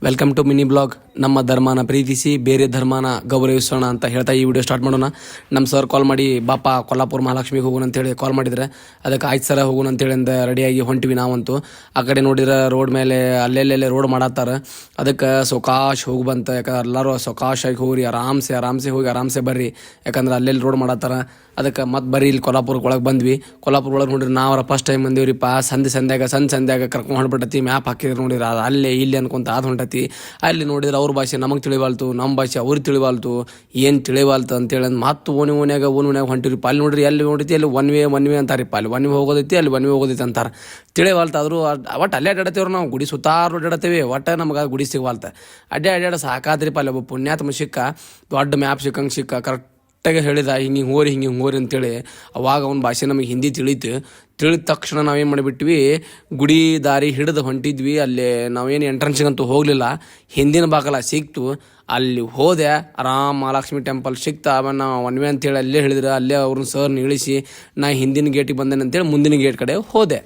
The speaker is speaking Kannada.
Welcome to mini blog. ನಮ್ಮ ಧರ್ಮನ ಪ್ರೀತಿಸಿ ಬೇರೆ ಧರ್ಮನ ಗೌರವಿಸೋಣ ಅಂತ ಹೇಳ್ತಾ ಈ ವಿಡಿಯೋ ಸ್ಟಾರ್ಟ್ ಮಾಡೋಣ. ನಮ್ಮ ಸರ್ ಕಾಲ್ ಮಾಡಿ ಬಾಪ ಕೊಲ್ಲಾಪುರ ಮಹಾಲಕ್ಷ್ಮಿಗೆ ಹೋಗೋಣ ಅಂತೇಳಿ ಕಾಲ್ ಮಾಡಿದರೆ ಅದಕ್ಕೆ ಆಯ್ತು ಸರ ಹೋಗೋಣ ಅಂತೇಳಿಂದ ರೆಡಿಯಾಗಿ ಹೊಂಟಿವಿ ನಾವಂತೂ. ಆ ಕಡೆ ನೋಡಿದ್ರೆ ರೋಡ್ ಮೇಲೆ ಅಲ್ಲೆಲ್ಲೆಲ್ಲೇ ರೋಡ್ ಮಾಡತ್ತಾರ. ಅದಕ್ಕೆ ಸೊಕಾಶ್ ಹೋಗಿ ಬಂತ. ಯಾಕಂದ್ರೆ ಎಲ್ಲರೂ ಸೊಕಾಶಾಗಿ ಹೋಗ್ರಿ, ಆರಾಮ್ಸೆ ಹೋಗಿ ಆರಾಮ್ಸೆ ಬರ್ರಿ, ಯಾಕಂದ್ರೆ ಅಲ್ಲೆಲ್ಲಿ ರೋಡ್ ಮಾಡತ್ತಾರ. ಅದಕ್ಕೆ ಮತ್ತೆ ಬರ್ರಿ ಇಲ್ಲಿ ಕೊಲ್ಲಾಪುರಕ್ಕೆ ಒಳಗೆ ಬಂದ್ವಿ. ಕೊಲ್ಲಾಪುರ ಒಳಗೆ ನೋಡ್ರಿ ನಾವರ ಫಸ್ಟ್ ಟೈಮ್ ಬಂದೀವ್ರಿಪ್ಪ. ಸಂಧ್ಯಾಗ ಕರ್ಕೊಂಡು ಹೊಂಟ್ಬಿಟ್ಟತಿ. ಮ್ಯಾಪ್ ಹಾಕಿದ್ರೆ ನೋಡಿದ್ರೆ ಅದು ಅಲ್ಲೇ ಇಲ್ಲಿ ಅನ್ಕೊಂತ ಅದು ಹೊಂಟತಿ. ಅಲ್ಲಿ ನೋಡಿದ್ರೆ ಅವ್ರ ಭಾಷೆ ನಮಗೆ ತಿಳಿವಾಲ್ತು, ನಮ್ಮ ಭಾಷೆ ಅವ್ರಿಗೆ ತಿಳಿವಾಲ್ತು, ಏನು ತಿಳಿವಾಲ್ತು ಅಂತೇಳಿ ಮತ್ತೆ ಓನ್ಯಾಗ ಹೊಂಟಿರಿಪ್ಪ. ಅಲ್ಲಿ ನೋಡ್ರಿ ಎಲ್ಲಿ ನೋಡಿತಿ ಅಲ್ಲಿ ಒನ್ ವೇ ಅಂತಾರಿಪ್ಪ. ಅಲ್ಲಿ ಒನ್ ವೇ ಹೋಗೋದೈತಿ, ಅಲ್ಲಿ ಒನ್ ವೇ ಹೋಗೋದೈತಿ ಅಂತಾರೆ. ತಿಳಿವಾಲ್ತು ಆದರೂ ಒಟ್ಟು ಅಲ್ಲೇ ಅಡ್ಡಾಡ್ತೇವ್ರಿ ನಾವು. ಗುಡಿ ಸುತ್ತಾರು ಅಡ್ಡಾಡ್ತೇವೆ, ಒಟ್ಟು ನಮ್ಗೆ ಗುಡಿ ಸಿಗವಾಲ್ತ. ಅಡ್ಡಾಡ ಸಾಕಾದ್ರಿಪ್ಪ. ಅಲ್ಲಿ ಒಬ್ಬ ಪುಣ್ಯಾತ್ಮ ಸಿಕ್ಕ, ದೊಡ್ಡ ಮ್ಯಾಪ್ ಸಿಕ್ಕ ಕರೆಕ್ಟಾಗಿ ಹೇಳಿದ ಹಿಂಗೆ ಹೋರಿ ಅಂತೇಳಿ. ಅವಾಗ ಅವ್ನ ಭಾಷೆ ನಮಗೆ ಹಿಂದಿ ತಿಳಿದ ತಕ್ಷಣ ನಾವೇನು ಮಾಡಿಬಿಟ್ವಿ, ಗುಡಿ ದಾರಿ ಹಿಡಿದು ಹೊಂಟಿದ್ವಿ. ಅಲ್ಲಿ ನಾವೇನು ಎಂಟ್ರೆನ್ಸಿಗಂತೂ ಹೋಗಲಿಲ್ಲ, ಹಿಂದಿನ ಬಾಗಲ ಸಿಕ್ತು. ಅಲ್ಲಿ ಹೋದೆ, ಆರಾಮ್ ಮಹಾಲಕ್ಷ್ಮಿ ಟೆಂಪಲ್ ಸಿಕ್ತು. ಆಮೇಲೆ ನಾವು ಒನ್ ವೇ ಅಂತೇಳಿ ಅಲ್ಲೇ ಹೇಳಿದ್ರೆ ಅಲ್ಲೇ ಅವ್ರನ್ನ ಸರ್ನ ಇಳಿಸಿ ನಾ ಹಿಂದಿನ ಗೇಟಿಗೆ ಬಂದೇನೆ ಅಂತೇಳಿ ಮುಂದಿನ ಗೇಟ್ ಕಡೆ ಹೋದೆ.